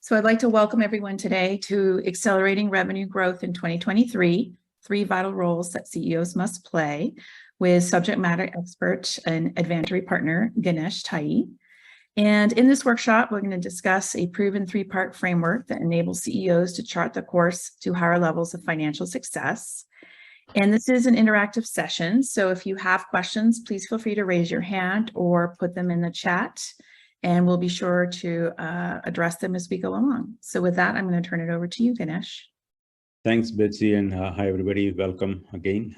So I'd like to welcome everyone today to Accelerating Revenue Growth in 2023, 3 Vital Roles That CEOs Must Play, with subject matter expert and Advantary Partner, Ganesh Tayi. And in this workshop, we're going to discuss a proven 3-part framework that enables CEOs to chart the course to higher levels of financial success. And this is an interactive session, so if you have questions, please feel free to raise your hand or put them in the chat, and we'll be sure to address them as we go along. So with that, I'm going to turn it over to you, Ganesh. Thanks, Betsy, and hi, everybody. Welcome again.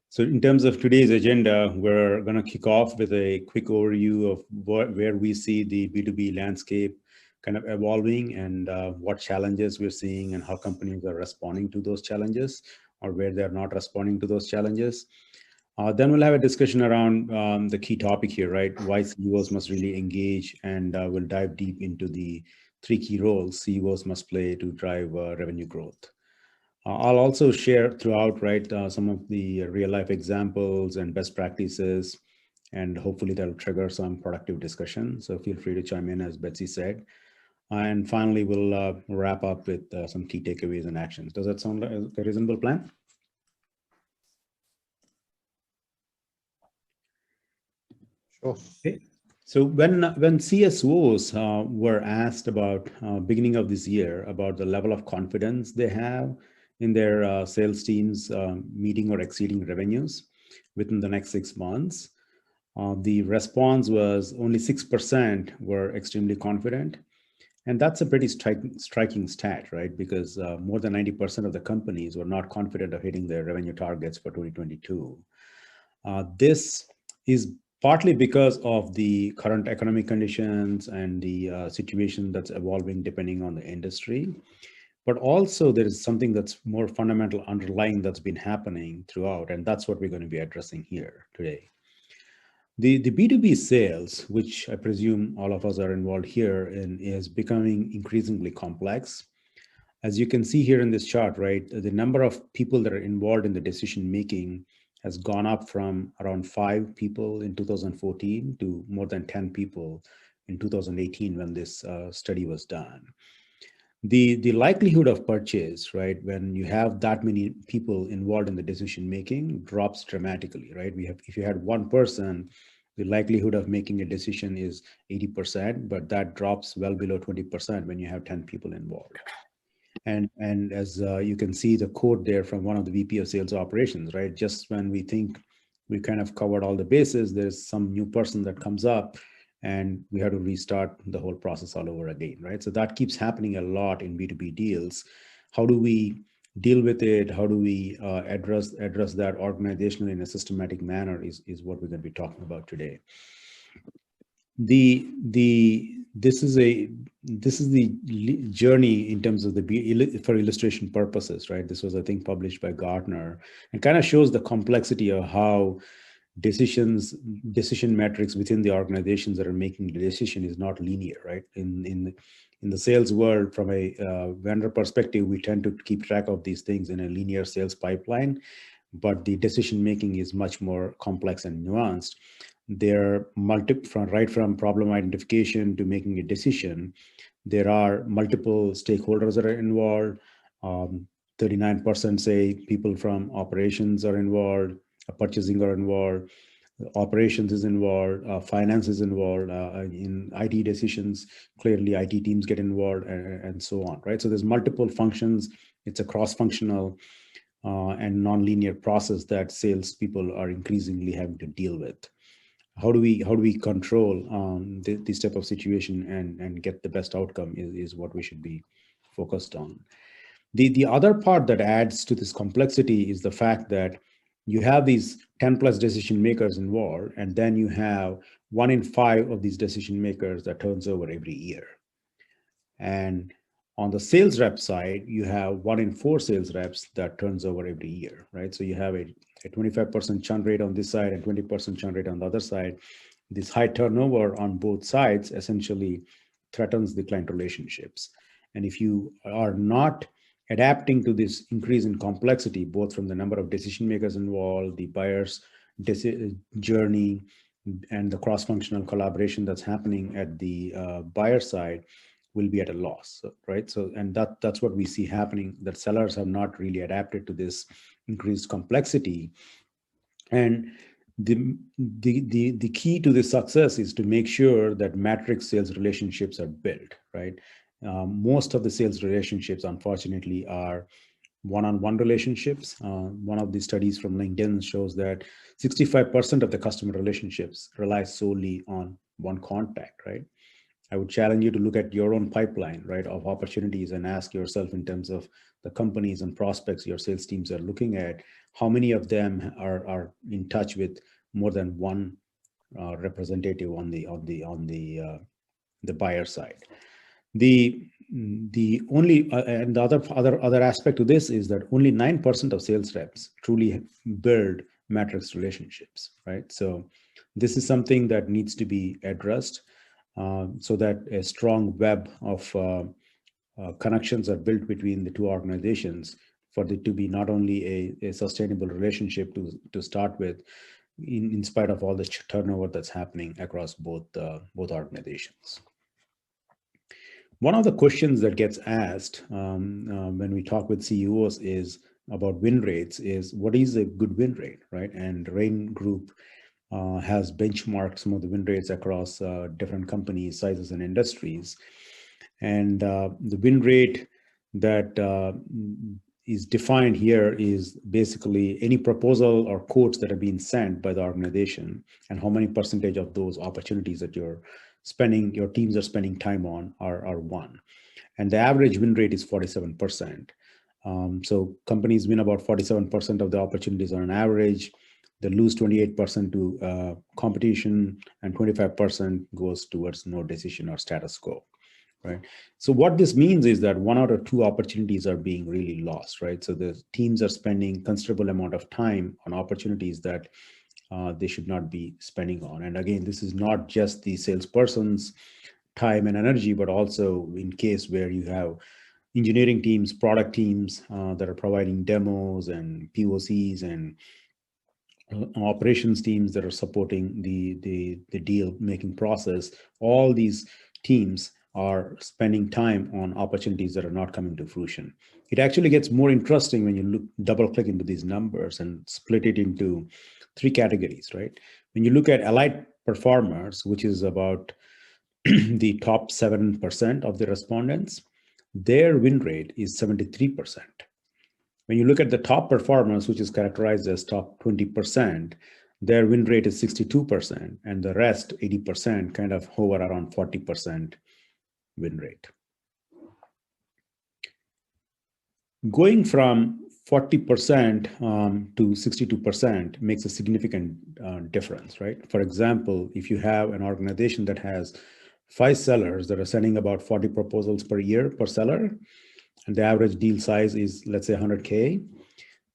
So in terms of today's agenda, we're going to kick off with a quick overview of where we see the B2B landscape kind of evolving and what challenges we're seeing and how companies are responding to those challenges or where they're not responding to those challenges. Then we'll have a discussion around the key topic here, right? Why CEOs must really engage, and we'll dive deep into the 3 key roles CEOs must play to drive revenue growth. I'll also share throughout, right, some of the real-life examples and best practices, and hopefully that'll trigger some productive discussion. So feel free to chime in, as Betsy said. And finally, we'll wrap up with some key takeaways and actions. Does that sound like a reasonable plan? Sure. Okay. So when CSOs were asked about beginning of this year about the level of confidence they have in their sales teams meeting or exceeding revenues within the next 6 months, the response was only 6% were extremely confident. And that's a pretty striking stat, right? Because more than 90% of the companies were not confident of hitting their revenue targets for 2022. This is partly because of the current economic conditions and the situation that's evolving depending on the industry. But also there is something that's more fundamental underlying that's been happening throughout, and that's what we're going to be addressing here today. The B2B sales, which I presume all of us are involved here in, is becoming increasingly complex. As you can see here in this chart, right, the number of people that are involved in the decision making has gone up from around 5 people in 2014 to more than 10 people in 2018 when this study was done. The likelihood of purchase, right, when you have that many people involved in the decision making drops dramatically, right? If you had 1 person, the likelihood of making a decision is 80%, but that drops well below 20% when you have 10 people involved. And as you can see the quote there from one of the VP of sales operations, right? Just when we think we kind of covered all the bases, there's some new person that comes up and we have to restart the whole process all over again, right? So that keeps happening a lot in B2B deals. How do we deal with it? How do we address that organizationally in a systematic manner is what we're going to be talking about today. This is the journey in terms of for illustration purposes, right? This was, I think, published by Gartner, and kind of shows the complexity of how decision metrics within the organizations that are making the decision is not linear, right? In the sales world, from a vendor perspective, we tend to keep track of these things in a linear sales pipeline, but the decision making is much more complex and nuanced. There are right from problem identification to making a decision. There are multiple stakeholders that are involved. 39% say people from operations are involved, purchasing are involved, operations is involved, finance is involved, in IT decisions, clearly IT teams get involved, and so on, right? So there's multiple functions. It's a cross-functional and non-linear process that salespeople are increasingly having to deal with. How do we control this type of situation and get the best outcome is what we should be focused on. The other part that adds to this complexity is the fact that you have these 10 plus decision makers involved, and then you have 1 in 5 of these decision makers that turns over every year. And on the sales rep side, you have 1 in 4 sales reps that turns over every year, right? So you have a 25% churn rate on this side and 20% churn rate on the other side. This high turnover on both sides essentially threatens the client relationships. And if you are not adapting to this increase in complexity, both from the number of decision makers involved, the buyer's journey, and the cross-functional collaboration that's happening at the buyer side, will be at a loss, right? So, and that's what we see happening, that sellers have not really adapted to this increased complexity. And the key to this success is to make sure that matrix sales relationships are built, right? Most of the sales relationships, unfortunately, are one-on-one relationships. One of the studies from LinkedIn shows that 65% of the customer relationships rely solely on one contact, right? I would challenge you to look at your own pipeline, right, of opportunities and ask yourself, in terms of the companies and prospects your sales teams are looking at, how many of them are in touch with more than one representative on the buyer side. The only and the other aspect to this is that only 9% of sales reps truly build matrix relationships, right? So this is something that needs to be addressed, so that a strong web of connections are built between the two organizations for it to be not only a sustainable relationship to start with, in spite of all the turnover that's happening across both organizations. One of the questions that gets asked when we talk with CEOs is about win rates, is what is a good win rate, right? And Rain Group has benchmarked some of the win rates across different companies, sizes, and industries. And the win rate that is defined here is basically any proposal or quotes that have been sent by the organization, and how many percentage of those opportunities that your teams are spending time on are won. And the average win rate is 47%. So companies win about 47% of the opportunities on average. They lose 28% to competition, and 25% goes towards no decision or status quo, right? So what this means is that 1 out of 2 opportunities are being really lost, right? So the teams are spending considerable amount of time on opportunities that they should not be spending on. And again, this is not just the salesperson's time and energy, but also in case where you have engineering teams, product teams that are providing demos and POCs, and operations teams that are supporting the deal making process. All these teams are spending time on opportunities that are not coming to fruition. It actually gets more interesting when you double click into these numbers and split it into 3 categories, right? When you look at allied performers, which is about the top 7% of the respondents, their win rate is 73%. When you look at the top performers, which is characterized as top 20%, their win rate is 62%, and the rest, 80%, kind of hover around 40% win rate. Going from 40% to 62% makes a significant difference, right? For example, if you have an organization that has 5 sellers that are sending about 40 proposals per year per seller, and the average deal size is, let's say, 100K,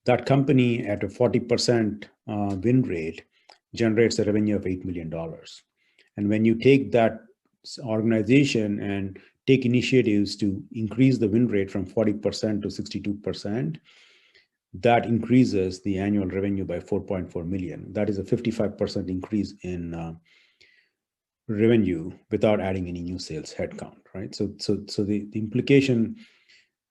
that company at a 40% win rate generates a revenue of $8 million. And when you take that organization and take initiatives to increase the win rate from 40% to 62%, that increases the annual revenue by 4.4 million. That is a 55% increase in revenue without adding any new sales headcount, right? So the implication,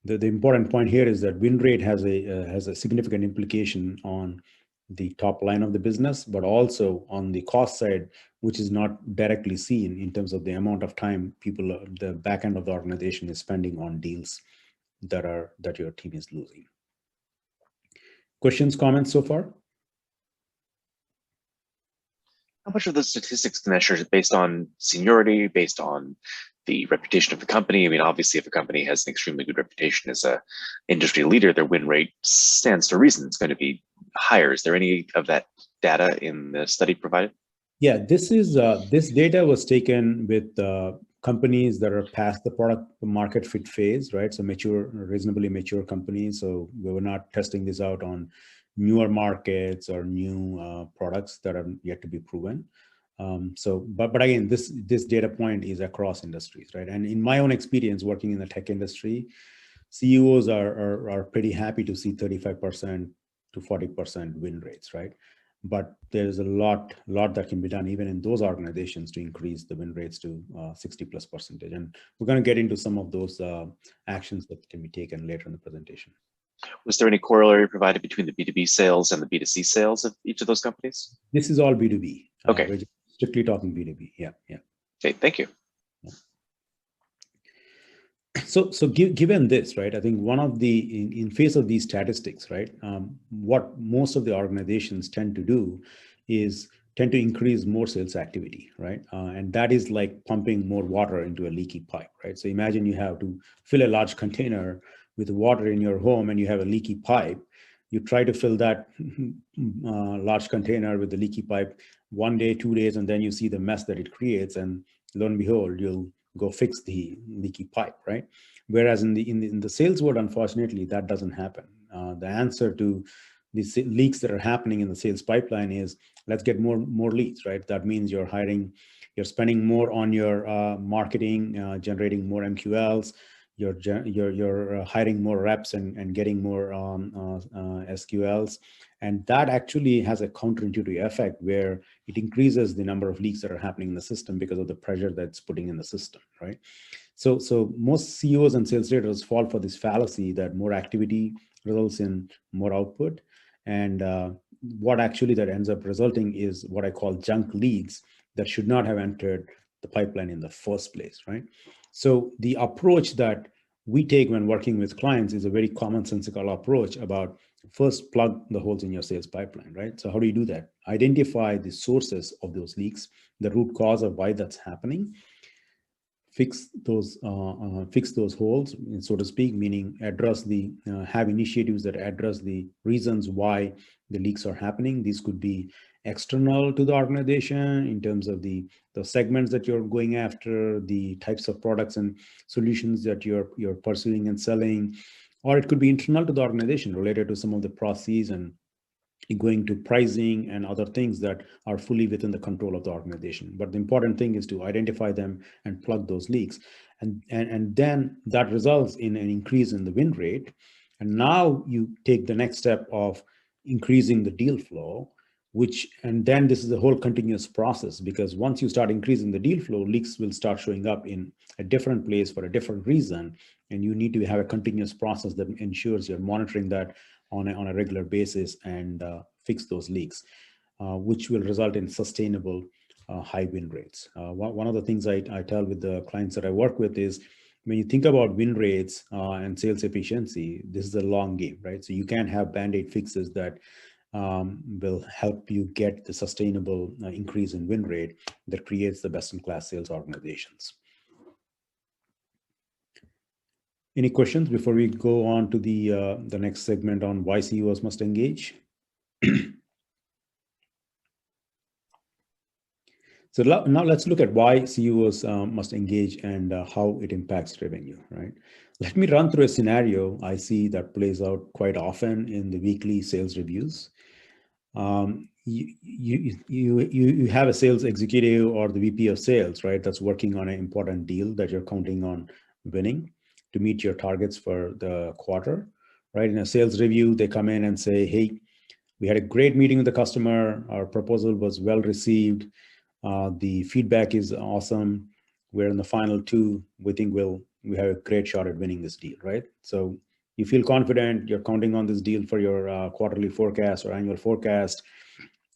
the important point here is that win rate has a significant implication on the top line of the business, but also on the cost side, which is not directly seen in terms of the amount of time the back end of the organization is spending on deals that your team is losing. Questions, comments so far? How much of the statistics measure is based on seniority, based on the reputation of the company? I mean, obviously, if a company has an extremely good reputation as an industry leader, their win rate stands to reason it's going to be higher. Is there any of that data in the study provided? Yeah, this data was taken with companies that are past the product market fit phase, right? So reasonably mature companies. So we were not testing this out on newer markets or new products that are yet to be proven. But again, this data point is across industries, right? And in my own experience working in the tech industry, CEOs are pretty happy to see 35% to 40% win rates, right? but there's a lot that can be done even in those organizations to increase the win rates to 60+%. And we're going to get into some of those actions that can be taken later in the presentation. Was there any corollary provided between the B2B sales and the B2C sales of each of those companies? This is all B2B. Okay. We're strictly talking B2B. Yeah. Okay, thank you. So given this, right, I think one of the, in face of these statistics, right, what most of the organizations tend to do is tend to increase more sales activity, right? And that is like pumping more water into a leaky pipe, right? So imagine you have to fill a large container with water in your home and you have a leaky pipe. You try to fill that large container with the leaky pipe 1 day, 2 days, and then you see the mess that it creates, and lo and behold, you'll go fix the leaky pipe, right? Whereas in the sales world, unfortunately, that doesn't happen. The answer to these leaks that are happening in the sales pipeline is let's get more leads, right? That means you're spending more on your marketing, generating more MQLs, you're hiring more reps and getting more SQLs. And that actually has a counterintuitive effect where it increases the number of leaks that are happening in the system because of the pressure that's putting in the system, right? So most CEOs and sales leaders fall for this fallacy that more activity results in more output. And what actually that ends up resulting is what I call junk leads that should not have entered the pipeline in the first place, right? So the approach that we take when working with clients is a very commonsensical approach about first plug the holes in your sales pipeline, right? So how do you do that? Identify the sources of those leaks, the root cause of why that's happening, fix those holes, so to speak, meaning have initiatives that address the reasons why the leaks are happening. These could be external to the organization in terms of the segments that you're going after, the types of products and solutions that you're pursuing and selling, or it could be internal to the organization related to some of the processes and going to pricing and other things that are fully within the control of the organization. But the important thing is to identify them and plug those leaks. And then that results in an increase in the win rate. And now you take the next step of increasing the deal flow, and then this is a whole continuous process, because once you start increasing the deal flow, leaks will start showing up in a different place for a different reason. And you need to have a continuous process that ensures you're monitoring that on a regular basis and fix those leaks, which will result in sustainable high win rates. One of the things I tell with the clients that I work with is when you think about win rates and sales efficiency, this is a long game, right? So you can't have band-aid fixes that will help you get the sustainable increase in win rate that creates the best-in-class sales organizations. Any questions before we go on to the next segment on why CEOs must engage? So now let's look at why CEOs must engage and how it impacts revenue, right? Let me run through a scenario I see that plays out quite often in the weekly sales reviews. You have a sales executive or the VP of sales, right? That's working on an important deal that you're counting on winning to meet your targets for the quarter, right? In a sales review, they come in and say, hey, we had a great meeting with the customer. Our proposal was well received. The feedback is awesome. We're in the final two. We think we have a great shot at winning this deal, right? So you feel confident, you're counting on this deal for your quarterly forecast or annual forecast.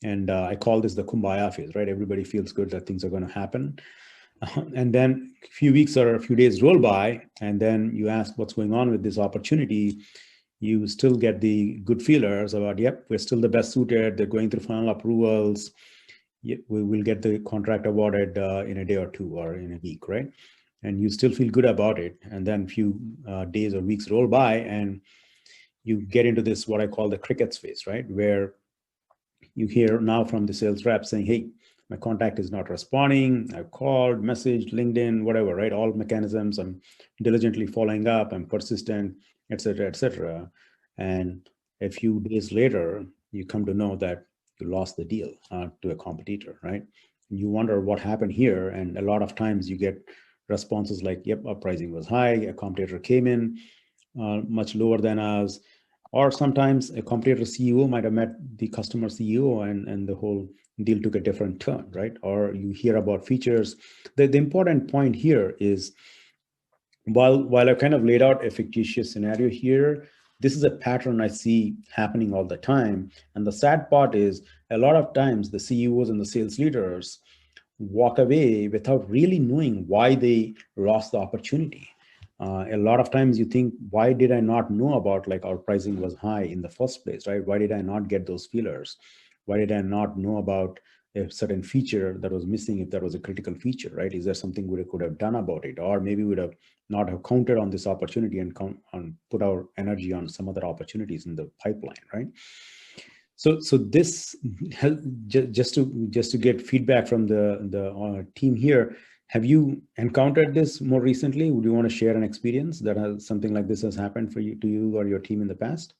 And I call this the kumbaya phase, right? Everybody feels good that things are going to happen. And then a few weeks or a few days roll by, and then you ask what's going on with this opportunity. You still get the good feelers about, yep, we're still the best suited. They're going through final approvals. Yep, we will get the contract awarded in a day or two or in a week, right? And you still feel good about it. And then a few days or weeks roll by, and you get into this, what I call the crickets phase, right? Where you hear now from the sales rep saying, hey, my contact is not responding. I've called, messaged, LinkedIn, whatever, right? All mechanisms. I'm diligently following up. I'm persistent, et cetera, et cetera. And a few days later, you come to know that you lost the deal to a competitor, right? And you wonder what happened here. And a lot of times you get responses like, yep, our pricing was high. A competitor came in much lower than us. Or sometimes a competitor CEO might have met the customer CEO and the whole deal took a different turn, right? Or you hear about features. The important point here is while I kind of laid out a fictitious scenario here, this is a pattern I see happening all the time. And the sad part is a lot of times the CEOs and the sales leaders walk away without really knowing why they lost the opportunity. A lot of times you think, why did I not know about like our pricing was high in the first place, right? Why did I not get those feelers? Why did I not know about a certain feature that was missing if that was a critical feature, right? Is there something we could have done about it? Or maybe we would have not have counted on this opportunity and put our energy on some other opportunities in the pipeline, right? So this just to get feedback from the team here. Have you encountered this more recently? Would you want to share an experience that has something like this has happened to you or your team in the past?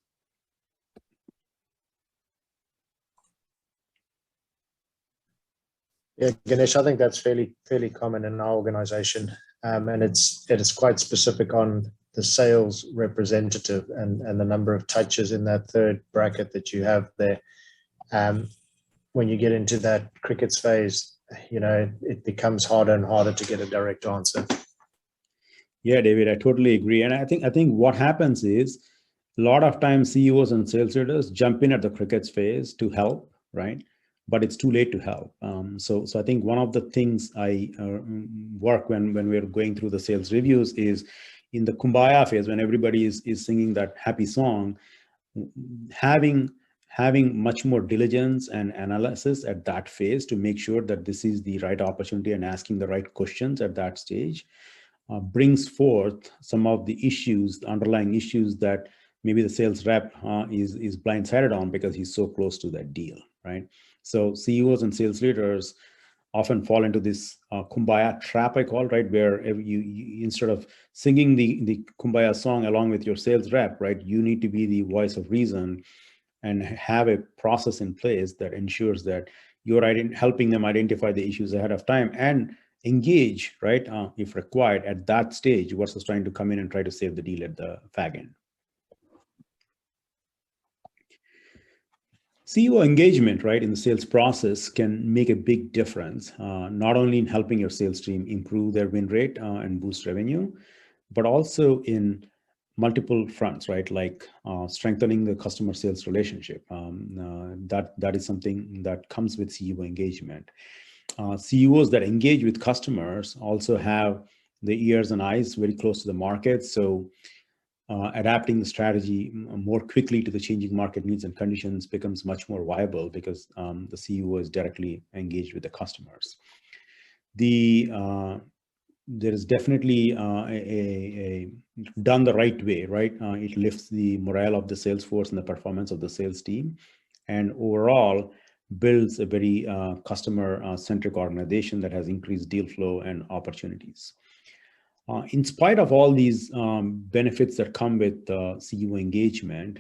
Yeah, Ganesh, I think that's fairly common in our organization, and it is quite specific on the sales representative and the number of touches in that third bracket that you have there. When you get into that crickets phase, it becomes harder and harder to get a direct answer. Yeah, David, I totally agree. And I think what happens is a lot of times CEOs and sales leaders jump in at the crickets phase to help, right? But it's too late to help. So I think one of the things I work when we're going through the sales reviews is in the Kumbaya phase, when everybody is singing that happy song, having much more diligence and analysis at that phase to make sure that this is the right opportunity and asking the right questions at that stage brings forth some of the issues, the underlying issues that maybe the sales rep is blindsided on because he's so close to that deal, right? So CEOs and sales leaders often fall into this kumbaya trap, I call, right, where you instead of singing the kumbaya song along with your sales rep, right, you need to be the voice of reason and have a process in place that ensures that you're helping them identify the issues ahead of time and engage, right, if required at that stage versus trying to come in and try to save the deal at the fag end. CEO engagement, right, in the sales process can make a big difference, not only in helping your sales team improve their win rate and boost revenue, but also in multiple fronts, right, like strengthening the customer sales relationship. That is something that comes with CEO engagement. CEOs that engage with customers also have the ears and eyes very close to the market. So adapting the strategy more quickly to the changing market needs and conditions becomes much more viable because the CEO is directly engaged with the customers. There is definitely a done the right way, right? It lifts the morale of the sales force and the performance of the sales team, and overall builds a very customer-centric organization that has increased deal flow and opportunities. In spite of all these benefits that come with CEO engagement,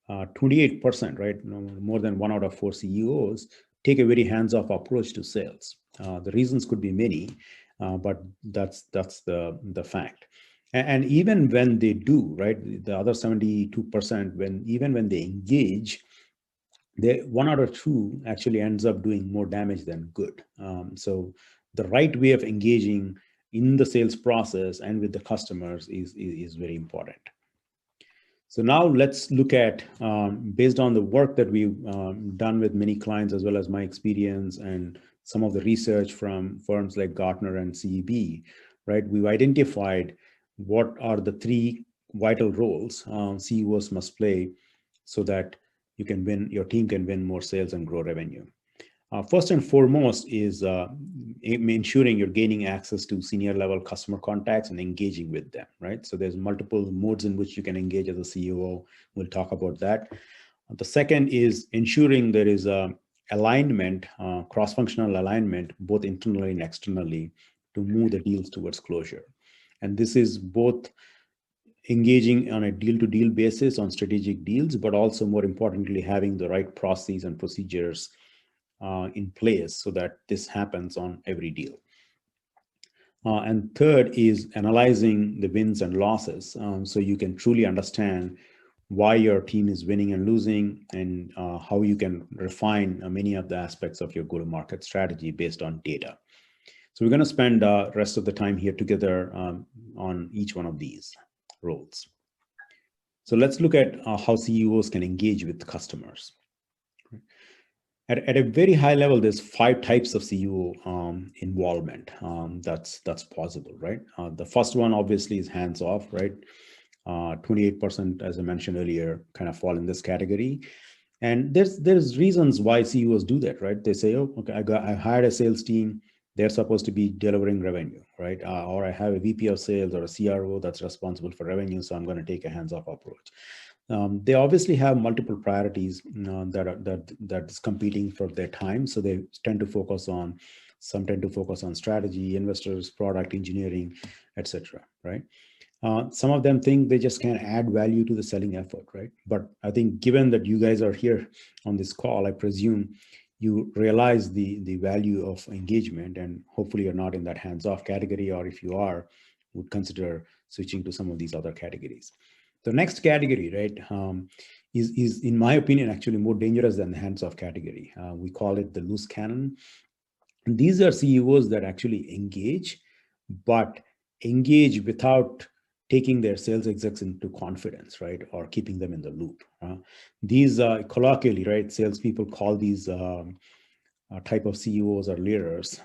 28%, right, more than 1 out of 4 CEOs take a very hands-off approach to sales. The reasons could be many, but that's the fact. And even when they do, right, the other 72%, even when they engage, 1 out of 2 actually ends up doing more damage than good. So the right way of engaging in the sales process and with the customers is very important. So now let's look at, based on the work that we've done with many clients, as well as my experience and some of the research from firms like Gartner and CEB, right? We've identified what are the 3 vital roles CEOs must play so that your team can win more sales and grow revenue. First and foremost is ensuring you're gaining access to senior level customer contacts and engaging with them, right? So there's multiple modes in which you can engage as a CEO. We'll talk about that. The second is ensuring there is a alignment, cross-functional alignment, both internally and externally to move the deals towards closure. And this is both engaging on a deal-to-deal basis on strategic deals, but also more importantly, having the right processes and procedures in place so that this happens on every deal. And third is analyzing the wins and losses so you can truly understand why your team is winning and losing, and how you can refine many of the aspects of your go-to-market strategy based on data. So we're going to spend the rest of the time here together on each one of these roles. So let's look at how CEOs can engage with customers. At a very high level, there's 5 types of CEO involvement that's possible, right? The first one obviously is hands-off, right? 28%, as I mentioned earlier, kind of fall in this category. And there's reasons why CEOs do that, right? They say, oh, okay, I hired a sales team. They're supposed to be delivering revenue, right? Or I have a VP of sales or a CRO that's responsible for revenue, so I'm going to take a hands-off approach. They obviously have multiple priorities that is competing for their time, so they tend to focus on strategy, investors, product engineering, etc. Right? Some of them think they just can't add value to the selling effort, right? But I think given that you guys are here on this call, I presume you realize the value of engagement, and hopefully you're not in that hands-off category, or if you are, would consider switching to some of these other categories. The next category, right, is in my opinion actually more dangerous than the hands-off category. We call it the loose cannon. And these are CEOs that actually engage, but engage without taking their sales execs into confidence, right, or keeping them in the loop. These colloquially, right, salespeople call these type of CEOs or leaders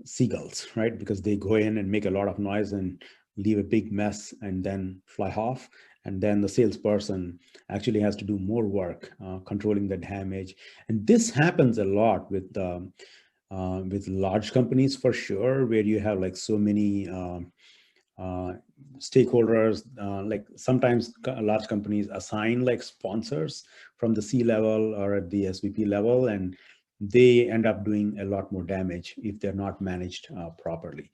seagulls, right, because they go in and make a lot of noise and leave a big mess and then fly off. And then the salesperson actually has to do more work controlling the damage. And this happens a lot with large companies for sure, where you have like so many stakeholders. Like sometimes large companies assign like sponsors from the C-level or at the SVP level, and they end up doing a lot more damage if they're not managed properly.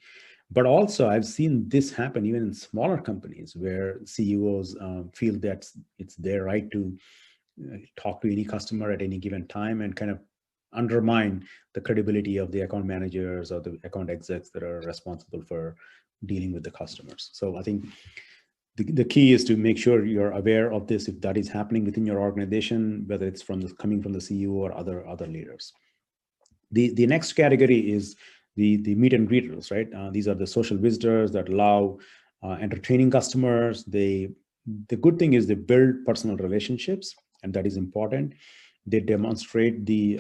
But also I've seen this happen even in smaller companies where CEOs feel that it's their right to talk to any customer at any given time and kind of undermine the credibility of the account managers or the account execs that are responsible for dealing with the customers. So I think the key is to make sure you're aware of this if that is happening within your organization, whether it's coming from the CEO or other leaders. The next category is the meet and greeters, right? These are the social visitors that allow entertaining customers. The good thing is they build personal relationships, and that is important. They demonstrate the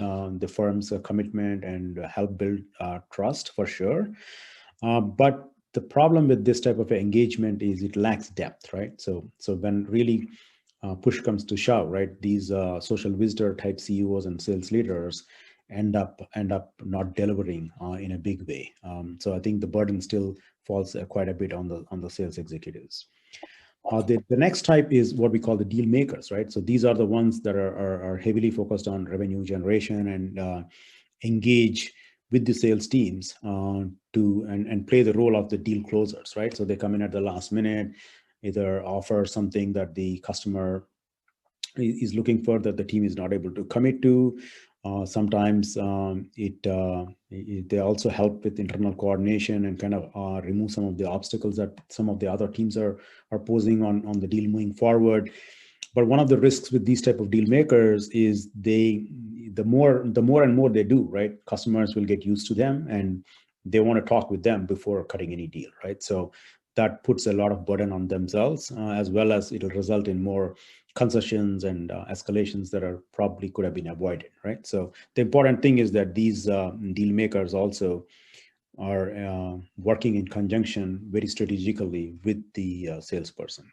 firm's commitment and help build trust for sure. But the problem with this type of engagement is it lacks depth, right? So when really push comes to shove, right, these social visitor type CEOs and sales leaders end up not delivering in a big way. So I think the burden still falls quite a bit on the sales executives. The next type is what we call the deal makers, right? So these are the ones that are heavily focused on revenue generation and engage with the sales teams and play the role of the deal closers, right? So they come in at the last minute, either offer something that the customer is looking for that the team is not able to commit to. Sometimes they also help with internal coordination and kind of remove some of the obstacles that some of the other teams are posing on the deal moving forward. But one of the risks with these type of deal makers is the more and more they do, right, customers will get used to them and they want to talk with them before cutting any deal, right? So that puts a lot of burden on themselves, as well as it'll result in more concessions and escalations that are probably could have been avoided, right? So the important thing is that these deal makers also are working in conjunction very strategically with the salesperson.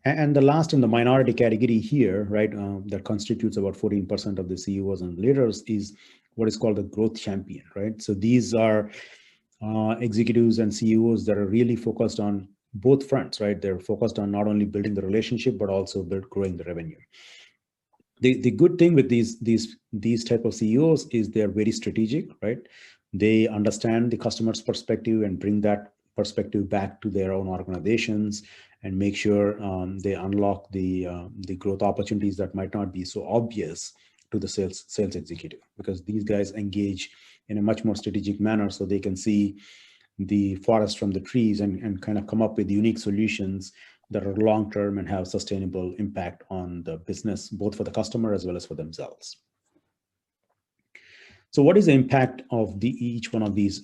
And the last in the minority category here, right, that constitutes about 14% of the CEOs and leaders is what is called a growth champion, right? So these are executives and CEOs that are really focused on both fronts, right? They're focused on not only building the relationship, but also growing the revenue. The good thing with these type of CEOs is they're very strategic, right? They understand the customer's perspective and bring that perspective back to their own organizations and make sure they unlock the growth opportunities that might not be so obvious to the sales executive, because these guys engage in a much more strategic manner so they can see the forest from the trees and kind of come up with unique solutions that are long-term and have sustainable impact on the business, both for the customer as well as for themselves. So what is the impact of each one of these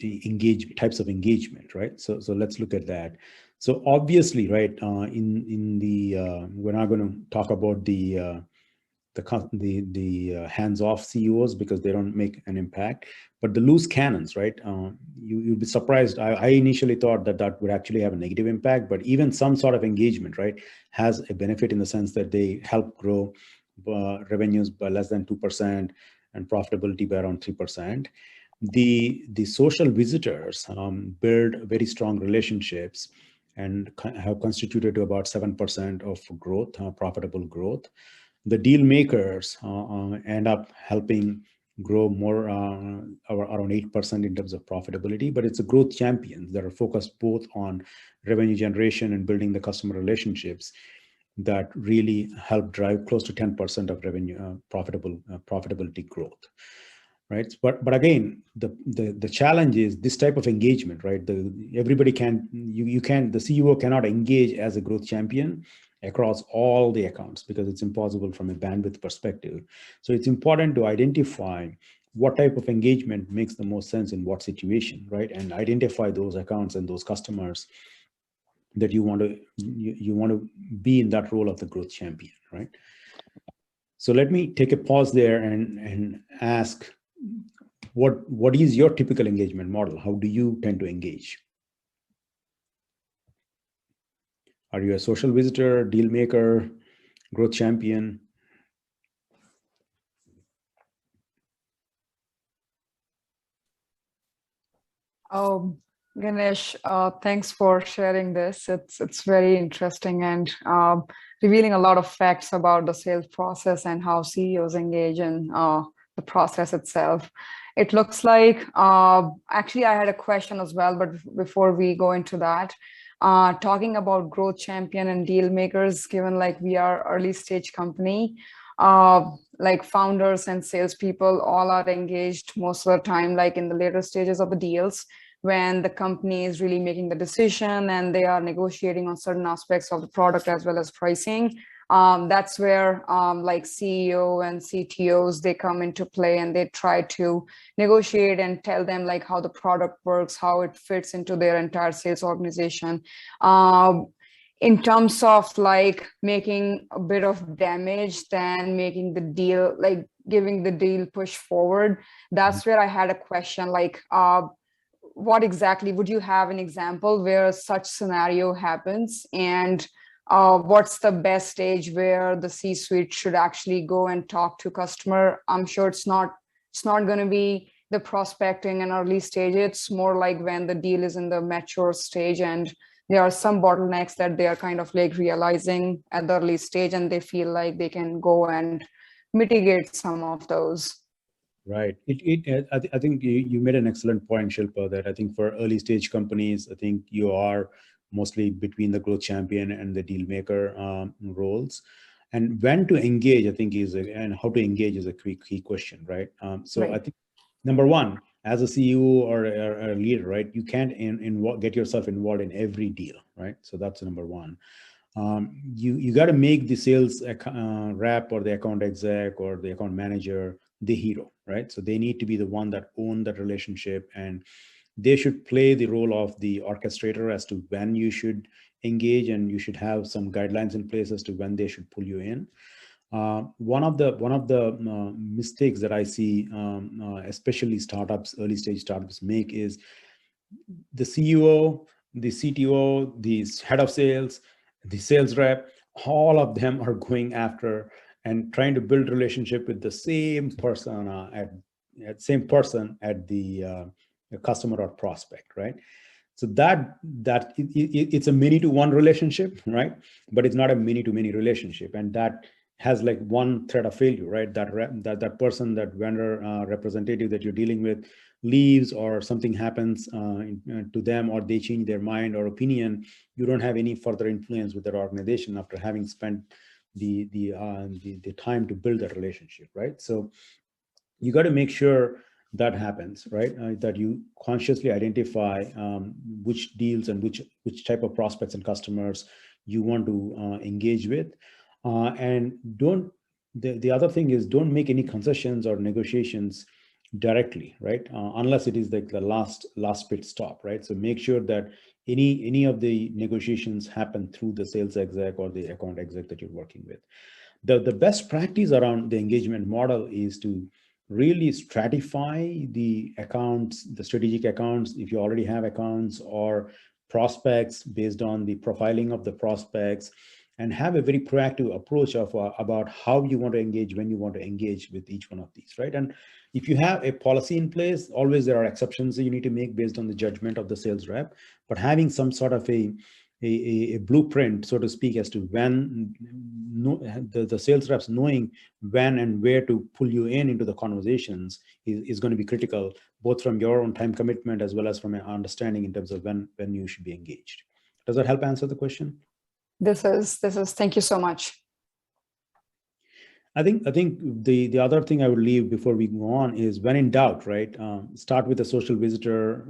types of engagement, right? So let's look at that. So obviously, right, we're not going to talk about the hands-off CEOs because they don't make an impact, but the loose cannons, right? You'd be surprised. I initially thought that would actually have a negative impact, but even some sort of engagement, right, has a benefit in the sense that they help grow revenues by less than 2% and profitability by around 3%. The social visitors build very strong relationships and have constituted to about 7% of growth, profitable growth. The deal makers end up helping grow more around 8% in terms of profitability, but it's a growth champions that are focused both on revenue generation and building the customer relationships that really help drive close to 10% of revenue profitability growth, right? But again, the challenge is this type of engagement, right? The CEO cannot engage as a growth champion across all the accounts because it's impossible from a bandwidth perspective. So it's important to identify what type of engagement makes the most sense in what situation, right? And identify those accounts and those customers that you want to be in that role of the growth champion, right? So let me take a pause there and ask, what is your typical engagement model? How do you tend to engage? Are you a social visitor, deal maker, growth champion? Ganesh, thanks for sharing this. It's very interesting and revealing a lot of facts about the sales process and how CEOs engage in the process itself. It looks like, actually I had a question as well, but before we go into that, talking about growth champion and deal makers, given like we are early stage company, like founders and salespeople all are engaged most of the time, like in the later stages of the deals, when the company is really making the decision and they are negotiating on certain aspects of the product as well as pricing. That's where like CEO and CTOs, they come into play and they try to negotiate and tell them like how the product works, how it fits into their entire sales organization. In terms of like making a bit of damage than making the deal, like giving the deal push forward. That's where I had a question, like, what exactly, would you have an example where such scenario happens? And what's the best stage where the C-suite should actually go and talk to customer? I'm sure it's not going to be the prospecting and early stage. It's more like when the deal is in the mature stage and there are some bottlenecks that they are kind of like realizing at the early stage and they feel like they can go and mitigate some of those. Right. I think you made an excellent point, Shilpa, that I think for early stage companies, I think you are mostly between the growth champion and the deal maker roles. And when to engage, I think and how to engage is a key question, right? Right. I think number one, as a CEO or a leader, right, you can't get yourself involved in every deal, right? So that's number one. You got to make the sales rep or the account exec or the account manager the hero, right? So they need to be the one that own that relationship, and they should play the role of the orchestrator as to when you should engage, and you should have some guidelines in place as to when they should pull you in. One of the mistakes that I see, especially startups, early stage startups make is the CEO, the CTO, the head of sales, the sales rep, all of them are going after and trying to build relationship with the same person at the customer or prospect, right? So it's a many to one relationship, right? But it's not a many to many relationship, and that has like one thread of failure, right? That person, that vendor representative that you're dealing with leaves, or something happens to them, or they change their mind or opinion. You don't have any further influence with that organization after having spent the time to build that relationship, right? So you got to make sure that happens, right? That you consciously identify which deals and which type of prospects and customers you want to engage with. And the other thing is, don't make any concessions or negotiations directly, right? Unless it is like the last pit stop, right? So make sure that any of the negotiations happen through the sales exec or the account exec that you're working with. The best practice around the engagement model is to really stratify the accounts, the strategic accounts, if you already have accounts or prospects, based on the profiling of the prospects, and have a very proactive approach of about how you want to engage, when you want to engage with each one of these, right? And if you have a policy in place, always there are exceptions that you need to make based on the judgment of the sales rep, but having some sort of a blueprint, so to speak, as to when the sales reps knowing when and where to pull you into the conversations is going to be critical, both from your own time commitment as well as from an understanding in terms of when you should be engaged. Does that help answer the question? This is, thank you so much. I think the other thing I would leave before we go on is, when in doubt, right? Start with a social visitor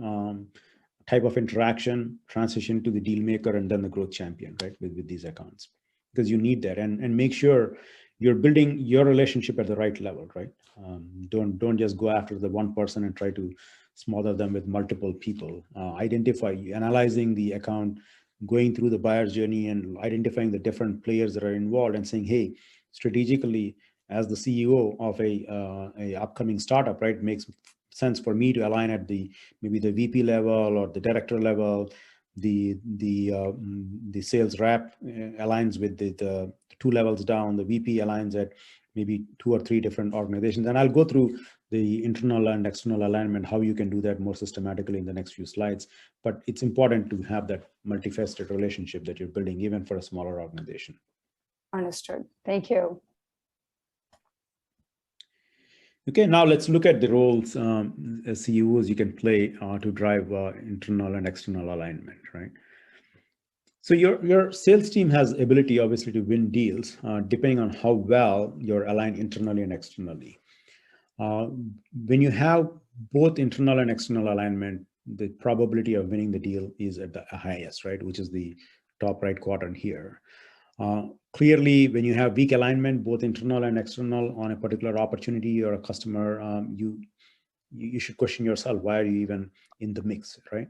type of interaction, transition to the deal maker, and then the growth champion, right? With these accounts, because you need that, and make sure you're building your relationship at the right level, right? Don't just go after the one person and try to smother them with multiple people. Analyzing the account, going through the buyer's journey, and identifying the different players that are involved, and saying, hey, strategically, as the CEO of a upcoming startup, right, makes sense for me to align at maybe the VP level or the director level. The sales rep aligns with the 2 levels down. The VP aligns at maybe 2 or 3 different organizations. And I'll go through the internal and external alignment, how you can do that more systematically in the next few slides. But it's important to have that multifaceted relationship that you're building, even for a smaller organization. Understood. Thank you. Okay, now let's look at the roles as CEOs you can play to drive internal and external alignment, right? So your sales team has ability, obviously, to win deals depending on how well you're aligned internally and externally. When you have both internal and external alignment, the probability of winning the deal is at the highest, right? Which is the top right quadrant here. Clearly, when you have weak alignment, both internal and external, on a particular opportunity or a customer, you should question yourself, why are you even in the mix, right?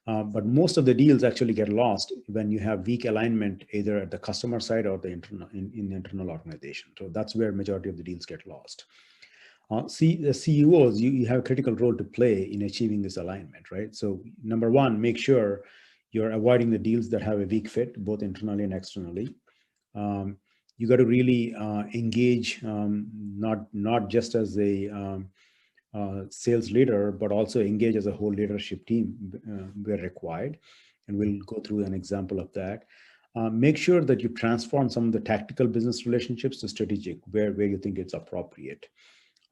But most of the deals actually get lost when you have weak alignment, either at the customer side or the in the internal organization. So that's where majority of the deals get lost. The CEOs, you have a critical role to play in achieving this alignment, right? So number one, make sure you're avoiding the deals that have a weak fit, both internally and externally. You got to really engage, not just as a sales leader, but also engage as a whole leadership team where required. And we'll go through an example of that. Make sure that you transform some of the tactical business relationships to strategic, where you think it's appropriate.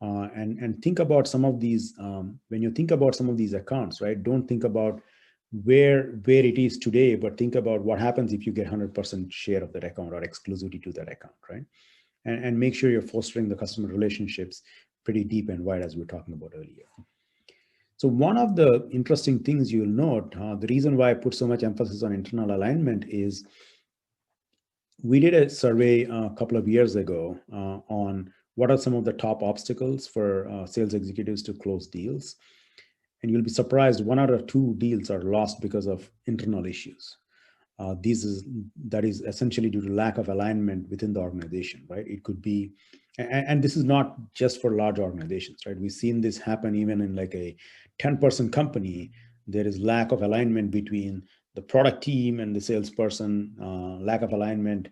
And think about some of these, when you think about some of these accounts, right? Don't think about where it is today, but think about what happens if you get 100% share of that account or exclusivity to that account, right? And make sure you're fostering the customer relationships pretty deep and wide, as we were talking about earlier. So one of the interesting things you'll note, the reason why I put so much emphasis on internal alignment is, we did a survey a couple of years ago on what are some of the top obstacles for sales executives to close deals. And you'll be surprised, 1 out of 2 deals are lost because of internal issues. That is essentially due to lack of alignment within the organization, right? It could be, and this is not just for large organizations, right? We've seen this happen even in like a 10-person company. There is lack of alignment between the product team and the salesperson, lack of alignment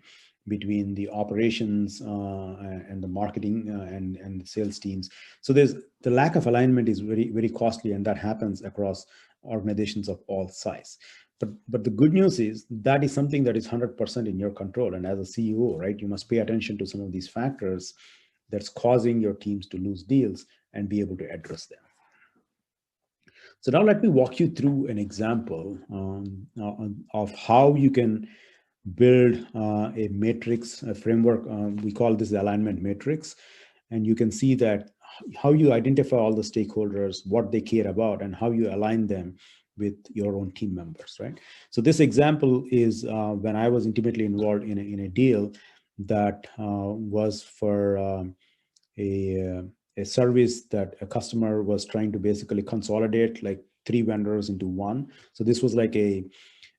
between the operations and the marketing and the sales teams. So the lack of alignment is very, very costly, and that happens across organizations of all size. But the good news is that is something that is 100% in your control. And as a CEO, right, you must pay attention to some of these factors that's causing your teams to lose deals and be able to address them. So now let me walk you through an example of how you can build a matrix, a framework. We call this the alignment matrix. And you can see that how you identify all the stakeholders, what they care about, and how you align them with your own team members, right? So this example is when I was intimately involved in a deal that was for a service that a customer was trying to basically consolidate like 3 vendors into one. So this was like a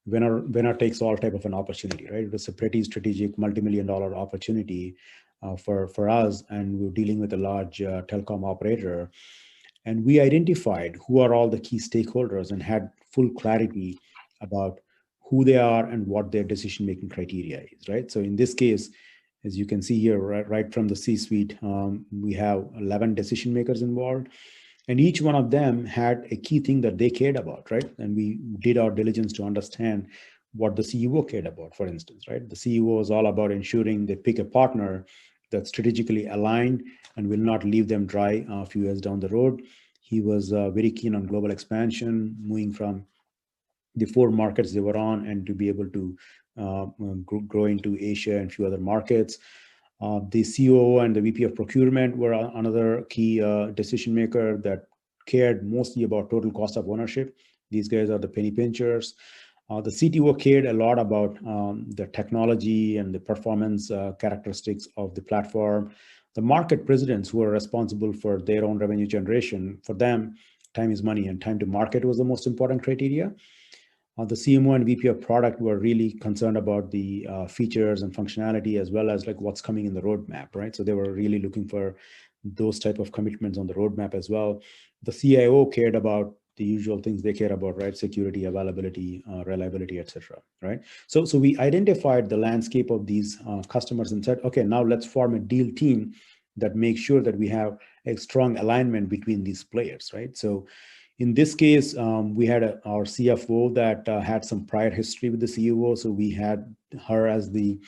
winner takes all type of an opportunity, right? It was a pretty strategic multi-million-dollar opportunity for us, and we were dealing with a large telecom operator. And we identified who are all the key stakeholders and had full clarity about who they are and what their decision-making criteria is, right? So in this case, as you can see here, right from the C-suite, we have 11 decision makers involved. And each one of them had a key thing that they cared about, right? And we did our diligence to understand what the CEO cared about, for instance, right? The CEO is all about ensuring they pick a partner that's strategically aligned and will not leave them dry a few years down the road. He was very keen on global expansion, moving from the 4 markets they were on and to be able to grow into Asia and a few other markets. The COO and the VP of procurement were another key decision maker that cared mostly about total cost of ownership. These guys are the penny pinchers. The CTO cared a lot about the technology and the performance characteristics of the platform. The market presidents who are responsible for their own revenue generation, for them, time is money and time to market was the most important criteria. The CMO and VP of product were really concerned about the features and functionality as well as like what's coming in the roadmap, right? So they were really looking for those type of commitments on the roadmap as well. The CIO cared about the usual things they care about, right? Security, availability, reliability, etc. Right? So we identified the landscape of these customers and said, okay, now let's form a deal team that makes sure that we have a strong alignment between these players, right? So in this case, we had our CFO that had some prior history with the CEO. So we had her as the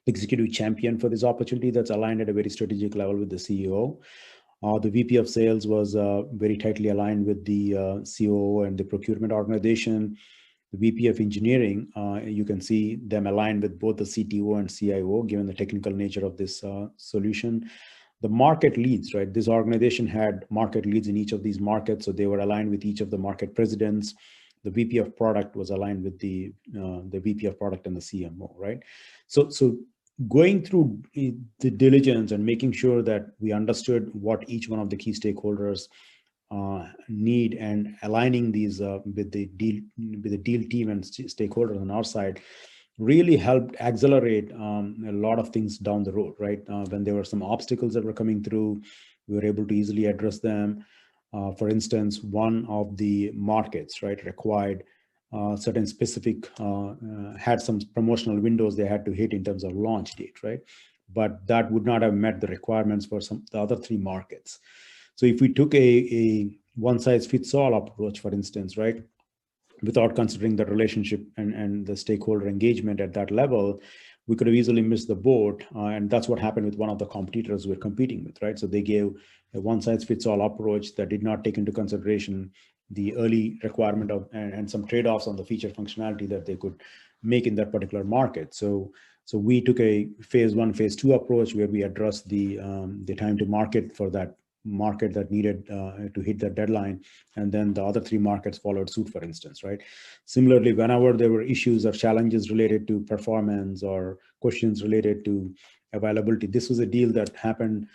executive champion for this opportunity that's aligned at a very strategic level with the CEO. The VP of sales was very tightly aligned with the COO and the procurement organization. The VP of engineering, you can see them aligned with both the CTO and CIO, given the technical nature of this solution. The market leads, right? This organization had market leads in each of these markets, so they were aligned with each of the market presidents. The VP of product was aligned with the VP of product and the CMO, right? So going through the diligence and making sure that we understood what each one of the key stakeholders need and aligning these with the deal team and stakeholders on our side really helped accelerate a lot of things down the road, right? When there were some obstacles that were coming through, we were able to easily address them. For instance, one of the markets, right, required certain specific, had some promotional windows they had to hit in terms of launch date, right? But that would not have met the requirements for the other 3 markets. So if we took a one-size-fits-all approach, for instance, right, without considering the relationship and the stakeholder engagement at that level, we could have easily missed the boat. And that's what happened with one of the competitors we're competing with, right? So they gave a one-size-fits-all approach that did not take into consideration the early requirement of and some trade-offs on the feature functionality that they could make in that particular market. So we took a phase 1, phase 2 approach where we addressed the time to market for that market that needed to hit that deadline, and then the other 3 markets followed suit, for instance, right? Similarly, whenever there were issues or challenges related to performance or questions related to availability, this was a deal that happened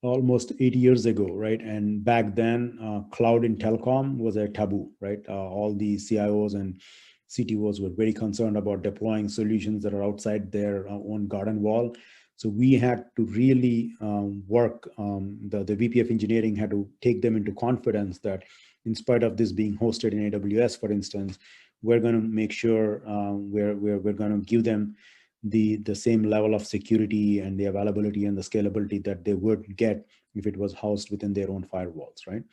almost 8 years ago, right? And back then, cloud in telecom was a taboo, right? All the CIOs and CTOs were very concerned about deploying solutions that are outside their own garden wall. So we had to really work, the VP of engineering had to take them into confidence that in spite of this being hosted in AWS, for instance, we're going to make sure we're going to give them the same level of security and the availability and the scalability that they would get if it was housed within their own firewalls, right?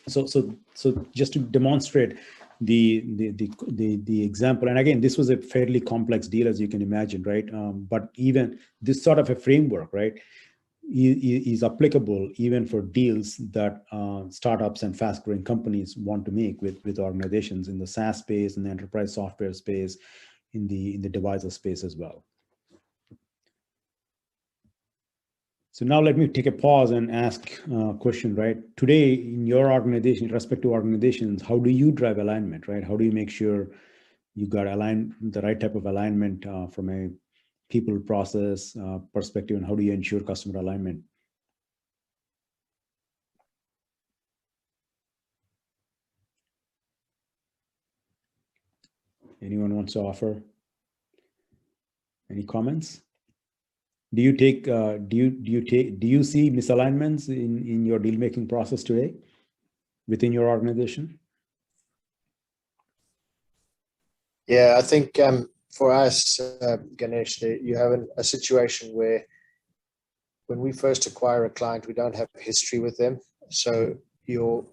So just to demonstrate the example, and again, this was a fairly complex deal, as you can imagine, right? But even this sort of a framework, right, is applicable even for deals that startups and fast-growing companies want to make with organizations in the SaaS space, in the enterprise software space, in the devices space as well. So now let me take a pause and ask a question, right? Today in your organization, respective organizations, how do you drive alignment, right? How do you make sure you got aligned, the right type of alignment from a people process perspective, and how do you ensure customer alignment? Anyone wants to offer any comments? Do you take do you see misalignments in your deal making process today within your organization? Yeah, I think for us, Ganesh, you have a situation where when we first acquire a client, we don't have a history with them. So your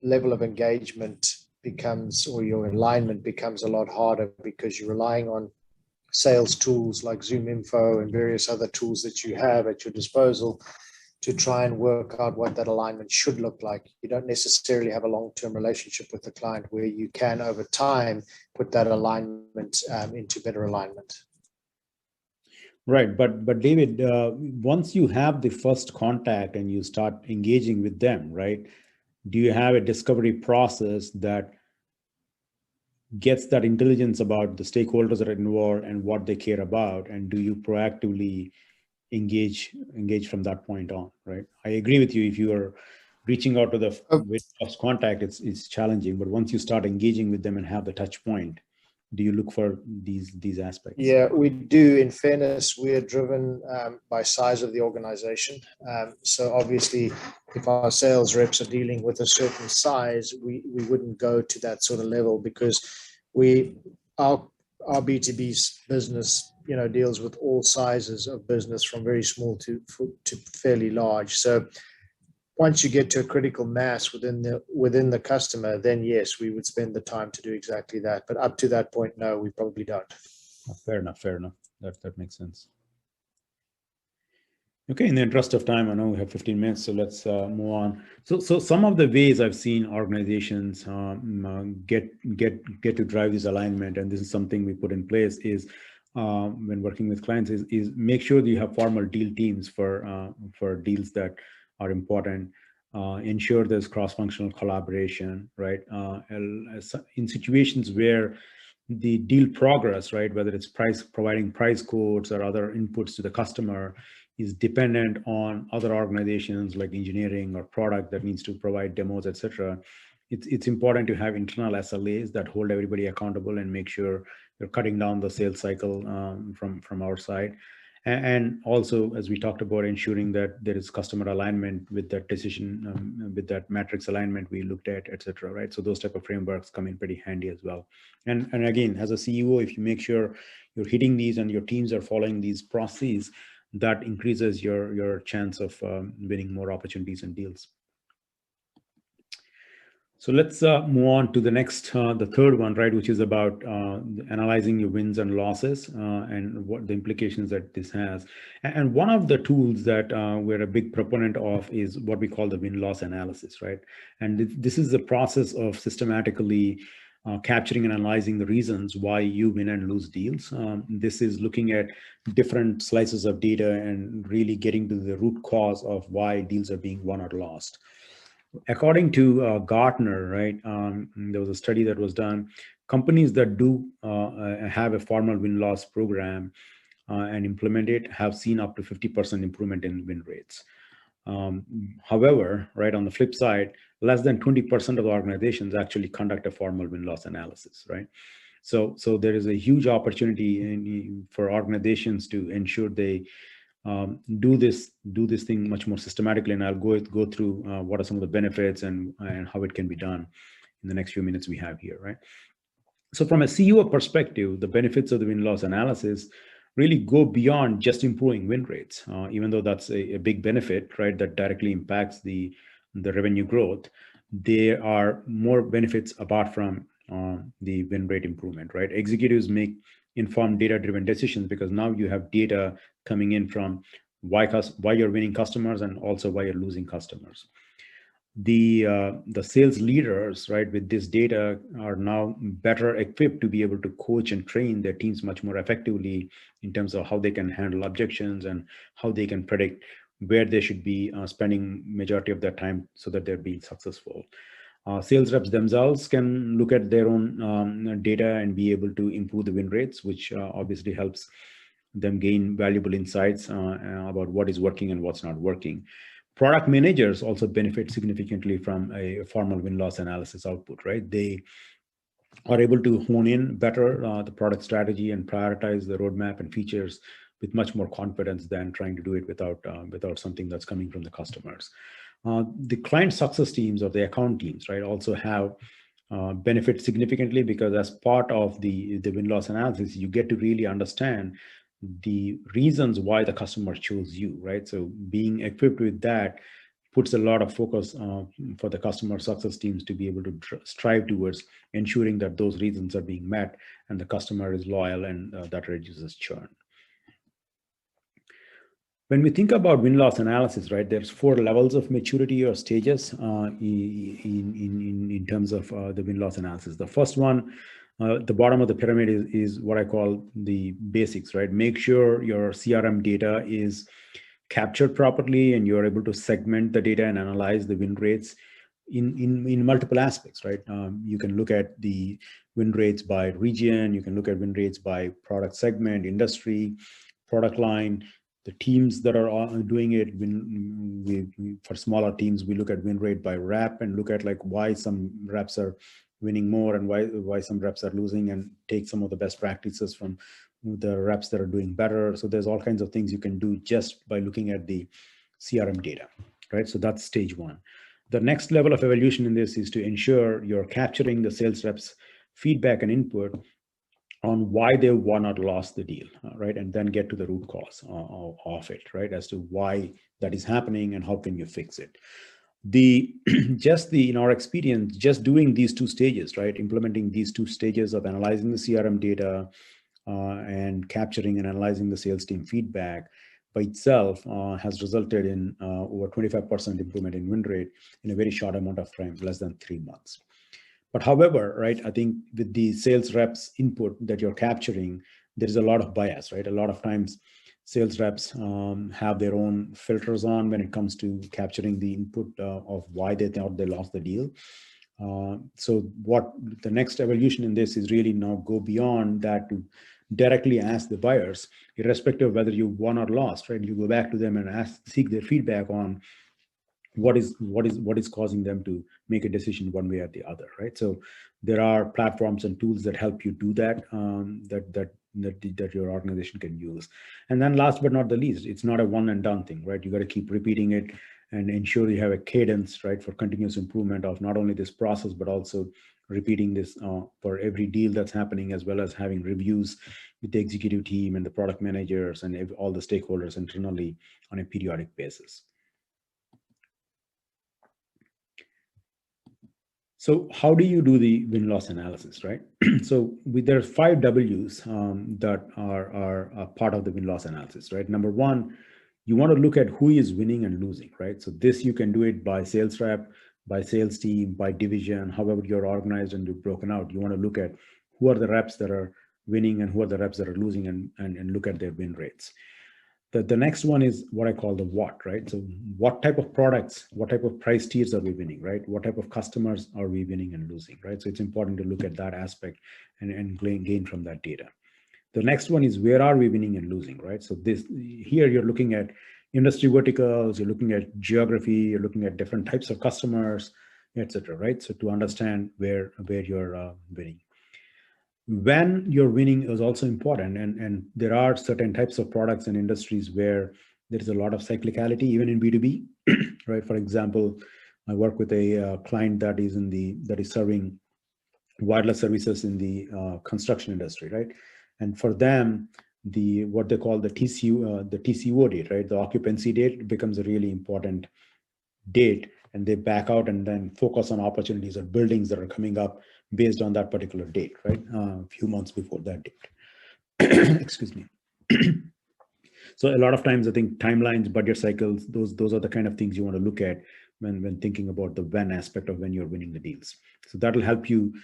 level of engagement becomes, or your alignment becomes a lot harder because you're relying on sales tools like Zoom Info and various other tools that you have at your disposal to try and work out what that alignment should look like. You don't necessarily have a long-term relationship with the client where you can, over time, put that alignment into better alignment. Right, but David, once you have the first contact and you start engaging with them, right? Do you have a discovery process that gets that intelligence about the stakeholders that are involved and what they care about, and do you proactively engage from that point on, right? I agree with you. If you are reaching out to the first contact, it's challenging, but once you start engaging with them and have the touch point, do you look for these aspects? Yeah, we do. In fairness, we are driven by size of the organization. So obviously, if our sales reps are dealing with a certain size, we wouldn't go to that sort of level because our B2B business, deals with all sizes of business from very small to fairly large. So once you get to a critical mass within the customer, then yes, we would spend the time to do exactly that. But up to that point, no, we probably don't. Fair enough. That makes sense. Okay, in the interest of time, I know we have 15 minutes, so let's move on. So some of the ways I've seen organizations get to drive this alignment, and this is something we put in place, is when working with clients, is make sure that you have formal deal teams for deals that are important. Ensure there's cross-functional collaboration, right? In situations where the deal progress, right, whether it's providing price quotes or other inputs to the customer, is dependent on other organizations like engineering or product that needs to provide demos, etc. It's important to have internal SLAs that hold everybody accountable and make sure you're cutting down the sales cycle from our side. And also, as we talked about, ensuring that there is customer alignment with that decision, with that matrix alignment we looked at, etc. Right? So those type of frameworks come in pretty handy as well. And again, as a CEO, if you make sure you're hitting these and your teams are following these processes, that increases your chance of winning more opportunities and deals. So let's move on to the next, the third one, right, which is about analyzing your wins and losses and what the implications that this has. And one of the tools that we're a big proponent of is what we call the win-loss analysis, right? And this is the process of systematically capturing and analyzing the reasons why you win and lose deals. This is looking at different slices of data and really getting to the root cause of why deals are being won or lost. According to Gartner, right, there was a study that was done. Companies that do have a formal win-loss program and implement it have seen up to 50% improvement in win rates. However, right, on the flip side, less than 20% of the organizations actually conduct a formal win-loss analysis, right? So there is a huge opportunity for organizations to ensure they do this thing much more systematically, and I'll go through what are some of the benefits and how it can be done in the next few minutes we have here, right? So from a CEO perspective, the benefits of the win-loss analysis really go beyond just improving win rates, even though that's a big benefit, right, that directly impacts the revenue growth. There are more benefits apart from the win rate improvement, right? Executives make informed data-driven decisions because now you have data coming in from why you're winning customers and also why you're losing customers. The sales leaders, right, with this data are now better equipped to be able to coach and train their teams much more effectively in terms of how they can handle objections and how they can predict where they should be spending majority of their time so that they're being successful. Sales reps themselves can look at their own data and be able to improve the win rates, which obviously helps them gain valuable insights about what is working and what's not working. Product managers also benefit significantly from a formal win-loss analysis output, right? They are able to hone in better the product strategy and prioritize the roadmap and features with much more confidence than trying to do it without something that's coming from the customers. The client success teams or the account teams, right, also have benefit significantly, because as part of the win-loss analysis, you get to really understand the reasons why the customer chose you, right? So being equipped with that puts a lot of focus for the customer success teams to be able to strive towards ensuring that those reasons are being met and the customer is loyal, and that reduces churn. When we think about win-loss analysis, right, there's 4 levels of maturity or stages in terms of the win-loss analysis. The first one, the bottom of the pyramid is what I call the basics, right? Make sure your CRM data is captured properly and you're able to segment the data and analyze the win rates in multiple aspects, right? You can look at the win rates by region, you can look at win rates by product segment, industry, product line, the teams that are doing it. For smaller teams, we look at win rate by rep and look at like why some reps are winning more and why some reps are losing, and take some of the best practices from the reps that are doing better. So there's all kinds of things you can do just by looking at the CRM data, right? So that's stage 1. The next level of evolution in this is to ensure you're capturing the sales reps' feedback and input on why they won or lost the deal, right? And then get to the root cause of it, right? As to why that is happening and how can you fix it. In our experience, just doing these 2 stages, right? Implementing these 2 stages of analyzing the CRM data and capturing and analyzing the sales team feedback by itself has resulted in over 25% improvement in win rate in a very short amount of time, less than 3 months. But however, right, I think with the sales reps input that you're capturing, there's a lot of bias, right? A lot of times sales reps have their own filters on when it comes to capturing the input of why they thought they lost the deal. So what the next evolution in this is really now go beyond that to directly ask the buyers, irrespective of whether you won or lost, right? You go back to them and seek their feedback on what is causing them to make a decision one way or the other, right? So there are platforms and tools that help you do that, that your organization can use. And then last but not the least, it's not a one and done thing, right? You got to keep repeating it and ensure you have a cadence, right, for continuous improvement of not only this process, but also repeating this for every deal that's happening, as well as having reviews with the executive team and the product managers and all the stakeholders internally on a periodic basis. So how do you do the win-loss analysis, right? So there are 5 W's that are part of the win-loss analysis, right? Number 1, you want to look at who is winning and losing, right? So this you can do it by sales rep, by sales team, by division, however you're organized and you're broken out. You want to look at who are the reps that are winning and who are the reps that are losing, and look at their win rates. The next one is what I call the what, right? So what type of products, what type of price tiers are we winning, right? What type of customers are we winning and losing, right? So it's important to look at that aspect and gain from that data. The next one is where are we winning and losing, right? So here you're looking at industry verticals, you're looking at geography, you're looking at different types of customers, etc., right? So to understand where you're winning. When you're winning is also important, and there are certain types of products and industries where there is a lot of cyclicality, even in B2B, right? For example, I work with a client that is serving wireless services in the construction industry, right? And for them, what they call the TCO date, right? The occupancy date becomes a really important date, and they back out and then focus on opportunities or buildings that are coming up based on that particular date, right? A few months before that date. Excuse me. So a lot of times I think timelines, budget cycles, those are the kind of things you want to look at when thinking about the when aspect of when you're winning the deals. So that'll help you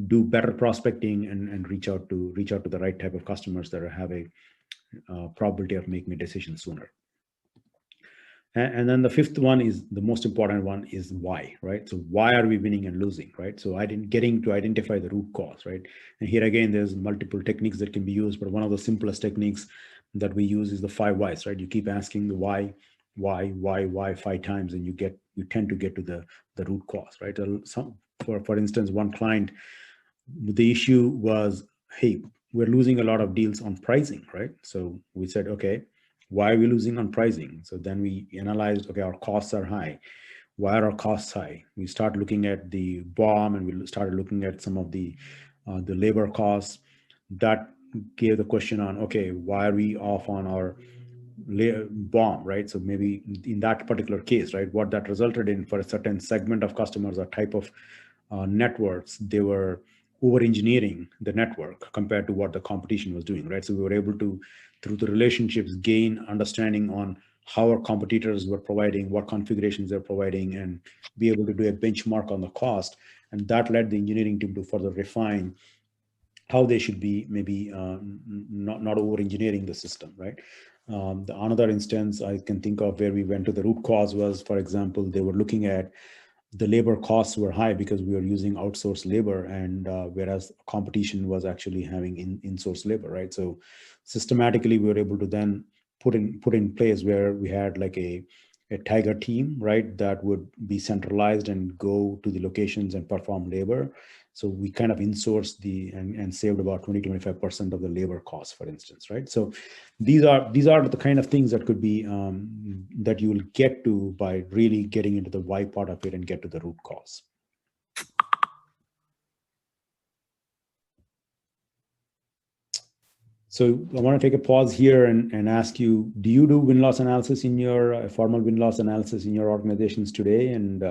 do better prospecting and reach out to the right type of customers that have a probability of making a decision sooner. And then the fifth one is the most important one is why, right? So why are we winning and losing, right? So getting to identify the root cause, right? And here again, there's multiple techniques that can be used, but one of the simplest techniques that we use is the 5 whys, right? You keep asking the why 5 times, and you tend to get to the root cause, right? For instance, one client, the issue was, hey, we're losing a lot of deals on pricing, right? So we said, okay, why are we losing on pricing? So then we analyzed, okay, our costs are high. Why are our costs high? We start looking at the BOM, and we started looking at some of the labor costs. That gave the question on, okay, why are we off on our BOM, right? So maybe in that particular case, right, what that resulted in for a certain segment of customers or type of networks, they were over engineering the network compared to what the competition was doing, right? So we were able to, through the relationships, gain understanding on how our competitors were providing, what configurations they're providing, and be able to do a benchmark on the cost. And that led the engineering team to further refine how they should be maybe not over engineering the system, right? Another instance I can think of where we went to the root cause was, for example, they were looking at the labor costs were high because we were using outsourced labor, and whereas competition was actually having in-source labor, right? So systematically, we were able to then put in place where we had like a tiger team, right, that would be centralized and go to the locations and perform labor. So we kind of insourced and saved about 20-25% of the labor costs, for instance, right? So these are the kind of things that could be that you will get to by really getting into the why part of it and get to the root cause. So I want to take a pause here and ask you, do you do win-loss analysis in your formal win-loss analysis in your organizations today? And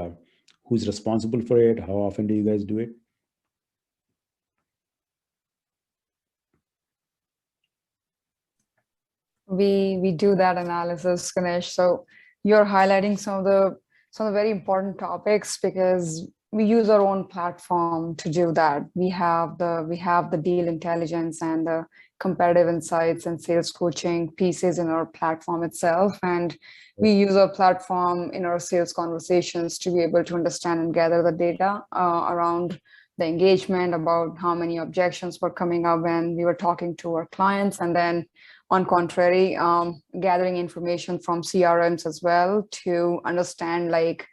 who's responsible for it? How often do you guys do it? We do that analysis, Ganesh. So you're highlighting some of the very important topics because we use our own platform to do that. We have the deal intelligence and the competitive insights and sales coaching pieces in our platform itself, and we use our platform in our sales conversations to be able to understand and gather the data around the engagement, about how many objections were coming up when we were talking to our clients, and then on contrary, gathering information from CRMs as well to understand like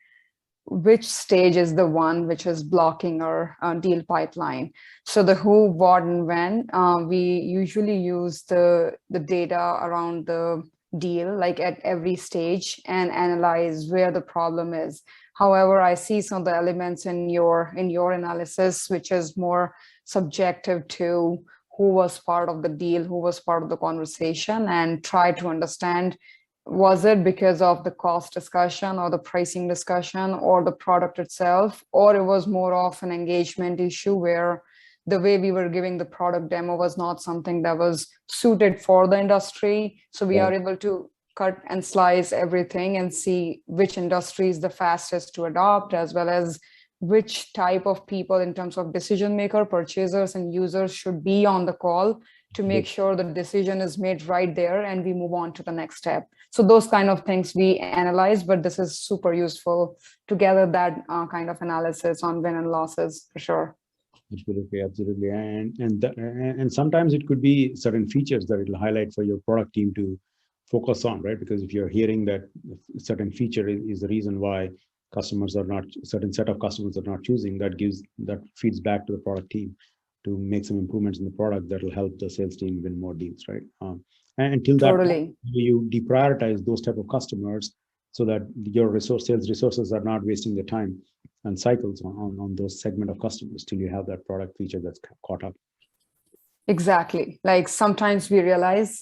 which stage is the one which is blocking our deal pipeline. So the who, what, and when, we usually use the data around the deal, like at every stage, and analyze where the problem is. However, I see some of the elements in your analysis, which is more subjective to who was part of the deal, who was part of the conversation, and try to understand, was it because of the cost discussion or the pricing discussion or the product itself, or it was more of an engagement issue where the way we were giving the product demo was not something that was suited for the industry. So we are able to cut and slice everything and see which industry is the fastest to adopt, as well as which type of people in terms of decision maker, purchasers, and users should be on the call to make sure the decision is made right there and we move on to the next step. So those kind of things we analyze, but this is super useful to gather that kind of analysis on win and losses for sure. Absolutely. And sometimes it could be certain features that it'll highlight for your product team to focus on, right? Because if you're hearing that a certain feature is the reason why certain set of customers are not choosing, that feeds back to the product team to make some improvements in the product that will help the sales team win more deals, right? And until that point, you deprioritize those type of customers so that your sales resources are not wasting their time and cycles on those segment of customers till you have that product feature that's caught up. Exactly. Like sometimes we realize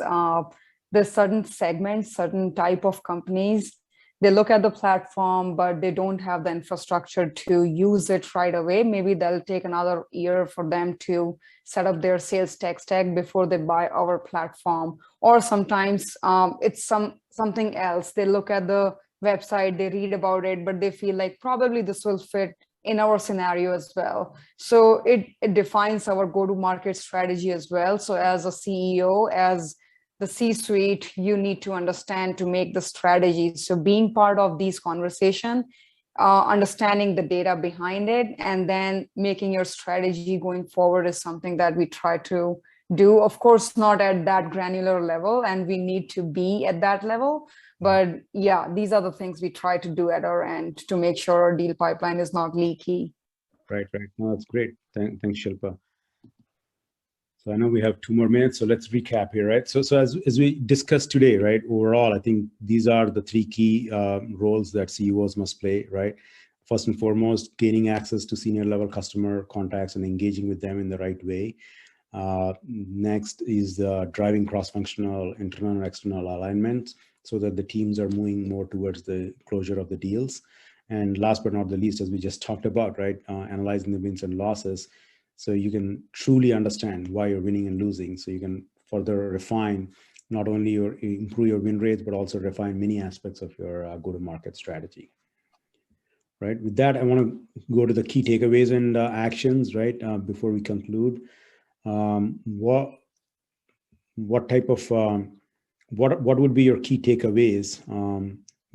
there's certain segments, certain type of companies, they look at the platform, but they don't have the infrastructure to use it right away. Maybe they'll take another year for them to set up their sales tech stack before they buy our platform. Or sometimes it's something else. They look at the website, they read about it, but they feel like probably this will fit in our scenario as well. So it defines our go-to-market strategy as well. So as a CEO, as the C-suite, you need to understand to make the strategy. So being part of these conversations, understanding the data behind it, and then making your strategy going forward is something that we try to do. Of course, not at that granular level, and we need to be at that level. But yeah, these are the things we try to do at our end to make sure our deal pipeline is not leaky. Right. No, that's great. Thanks, Shilpa. So I know we have 2 more minutes, so let's recap here, right? So as we discussed today, right, overall, I think these are the 3 key roles that CEOs must play, right? First and foremost, gaining access to senior level customer contacts and engaging with them in the right way. Next is driving cross-functional internal and external alignment so that the teams are moving more towards the closure of the deals. And last but not the least, as we just talked about, right, analyzing the wins and losses, so you can truly understand why you're winning and losing. So you can further refine not only improve your win rates, but also refine many aspects of your go-to-market strategy. Right. With that, I want to go to the key takeaways and actions. Right before we conclude, what type of what would be your key takeaways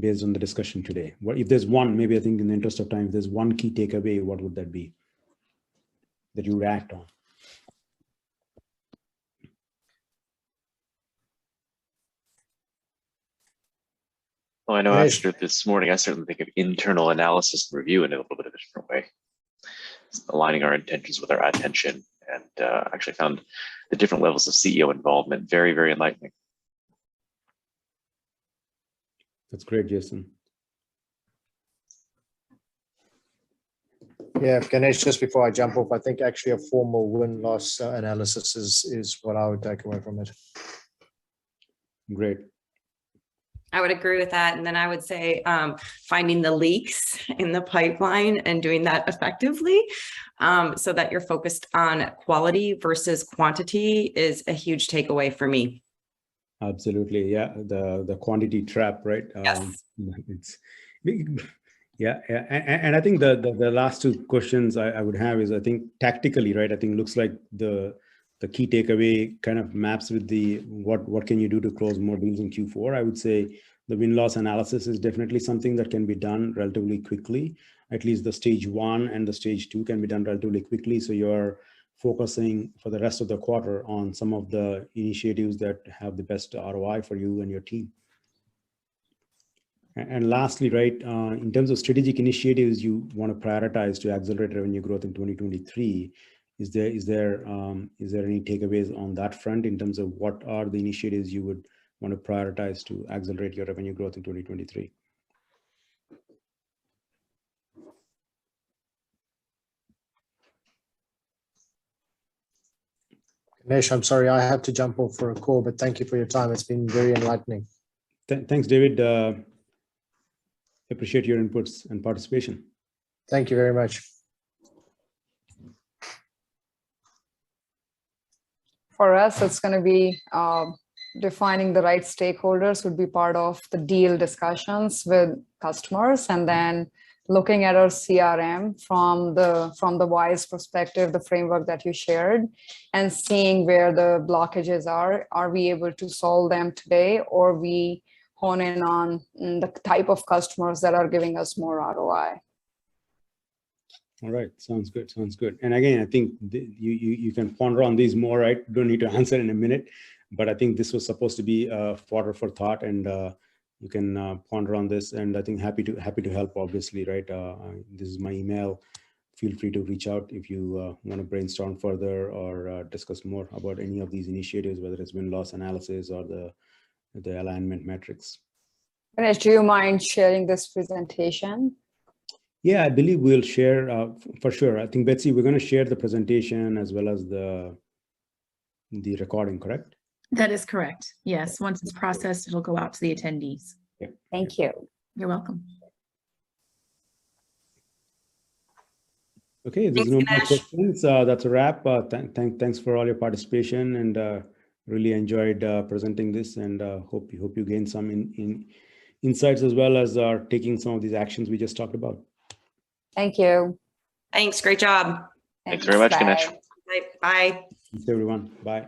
based on the discussion today? What if there's one? Maybe I think in the interest of time, if there's one key takeaway, what would that be that you would act on? Well, I know after this morning, I certainly think of internal analysis and review in a little bit of a different way. Aligning our intentions with our attention, and actually found the different levels of CEO involvement very, very enlightening. That's great, Jason. Yeah, Ganesh, just before I jump off, I think actually a formal win-loss analysis is what I would take away from it. Great. I would agree with that. And then I would say finding the leaks in the pipeline and doing that effectively so that you're focused on quality versus quantity is a huge takeaway for me. Absolutely. Yeah. The quantity trap, right? Yes. It's yeah. And I think the last 2 questions I would have is, I think tactically, right? I think looks like the key takeaway kind of maps with the what can you do to close more deals in Q4. I would say the win-loss analysis is definitely something that can be done relatively quickly. At least the stage 1 and the stage 2 can be done relatively quickly. So you're focusing for the rest of the quarter on some of the initiatives that have the best ROI for you and your team. And lastly, right, in terms of strategic initiatives you want to prioritize to accelerate revenue growth in 2023, is there any takeaways on that front in terms of what are the initiatives you would want to prioritize to accelerate your revenue growth in 2023? Ganesh, I'm sorry, I have to jump off for a call, but thank you for your time. It's been very enlightening. Thanks, David. Appreciate your inputs and participation. Thank you very much. For us, it's going to be defining the right stakeholders would be part of the deal discussions with customers, and then looking at our CRM from the WISE perspective, the framework that you shared, and seeing where the blockages are. Are we able to solve them today, or we hone in on the type of customers that are giving us more ROI? All right, sounds good. And again, I think you can ponder on these more, right? Don't need to answer in a minute, but I think this was supposed to be fodder for thought, and you can ponder on this. And I think happy to help, obviously, right? This is my email. Feel free to reach out if you want to brainstorm further or discuss more about any of these initiatives, whether it's win-loss analysis or the alignment metrics. Ganesh, do you mind sharing this presentation? Yeah, I believe we'll share for sure. I think, Betsy, we're going to share the presentation as well as the recording, correct? That is correct. Yes. Once it's processed, it'll go out to the attendees. Yeah. Thank you. You're welcome. Okay, there's no more questions. That's a wrap. Thanks for all your participation, and really enjoyed presenting this, and hope you gain some insights as well as taking some of these actions we just talked about. Thank you. Thanks. Great job. Thanks very much, Ganesh. Bye. Thanks, everyone. Bye.